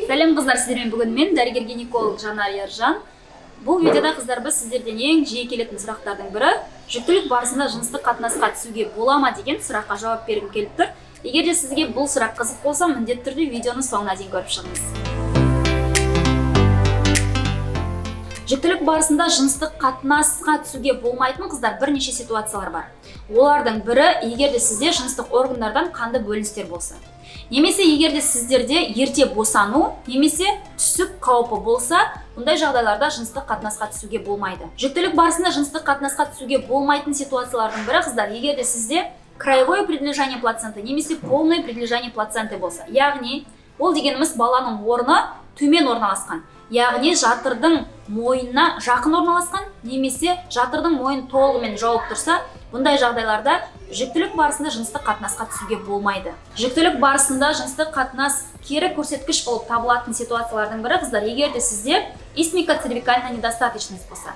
Сәлем қыздар, сіздермен бүгін мен дәрігер-гинеколог Жанар Ержан. Бұл видеода қыздар біз сіздерден ең жиі келетін сұрақтардың бірі жүктілік барысында жыныстық қатынасқа түсуге бола ма деген сұраққа жауап бергім келіп тұр. Егер де сізге бұл сұрақ қызық болса, міндетті түрде видеоны соңына дейін көріп шығыңыз. Жүктілік барысында жыныстық қатынасқа түсуге болмайтын қыздар бірнеше ситуациялар бар. Олардың бірі, егер де сізде жыныстық органдардан қанды бөліністер болса. Немесе егер де сіздерде ерте босану, немесе түсік қаупі болса, бұндай жағдайларда жыныстық қатынасқа түсуге болмайды. Жүктілік барысында жыныстық қатынасқа түсуге болмайтын ситуациялардың бірі қыздар, егер де сізде краевое прилежание плаценты немесе полное прилежание плаценты болса. Яғни, ол дегеніміз баланың орны төмен орналасқан. Яғни жатырдың мойнына жақын орналасқан, немесе жатырдың мойын толығымен жауып тұрса, бұндай жағдайларда жүктілік барысында жыныстық қатынасқа түсуге болмайды. Жүктілік барысында жыныстық қатынас кері көрсеткіш болып табылатын ситуациялардың бірі қыздар, егер де сізде исмико-цервикальная недостаточность болса.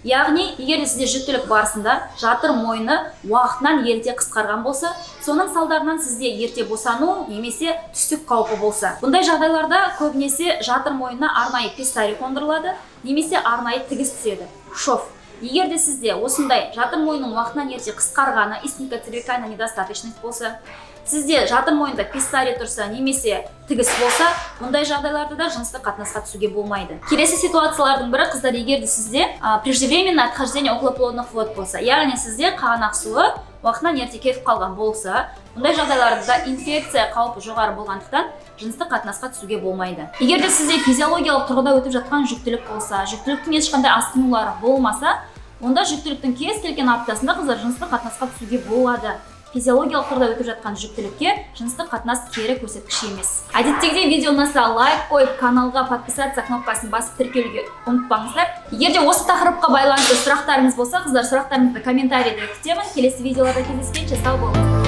Яғни, егер де сізде жүктілік барысында жатыр мойны уақытынан ерте қысқарған болса, соның салдарынан сізде ерте босану немесе түсік қаупі болса. Бұндай жағдайларда көбінесе жатыр мойнына арнайы пистарий қондырылады, немесе арнайы тігіс түседі, шов. Егер де сізде осындай жатыр мойнының уақытынан ерте қысқарғаны исмико-цервикальная недостаточность болса, сізде жатыр мойнында пистарий тұрса, немесе тігіс болса, бұндай жағдайларда да жыныстық қатынасқа түсуге болмайды. Келесі ситуациялардың бірі қыздар, егер де сізде преждевременное отхождение околоплодных вод болса, яғни сізде қағанақ суы уақытынан ерте кетіп қалған болса, бұндай жағдайларда инфекция қаупі жоғары болғандықтан жыныстық қатынасқа түсуге болмайды. Егер де сізде физиологиялық тұрғыда өтіп жатқан жүктілік болса, жүктіліктің ешқандай асқынулары болмаса, онда жүктіліктің кез келген аптасында қыздар жыныстық қатынасқа түсуге болады. Физиологиялық тұрғыда өтіп жатқан жүктілікке жыныстық қатынас кері көрсеткіш емес. Әдеттегідей видео ұнаса лайк қойып, каналға подписаться кнопкасын басып тіркелуге ұмытпаңыздар. Егер де осы тақырыпқа байланысты сұрақтарыңыз болса, қыздар, сұрақтарыңызды комментарийде күтемін. Келесі видеоларда кездескенше сау болыңыздар.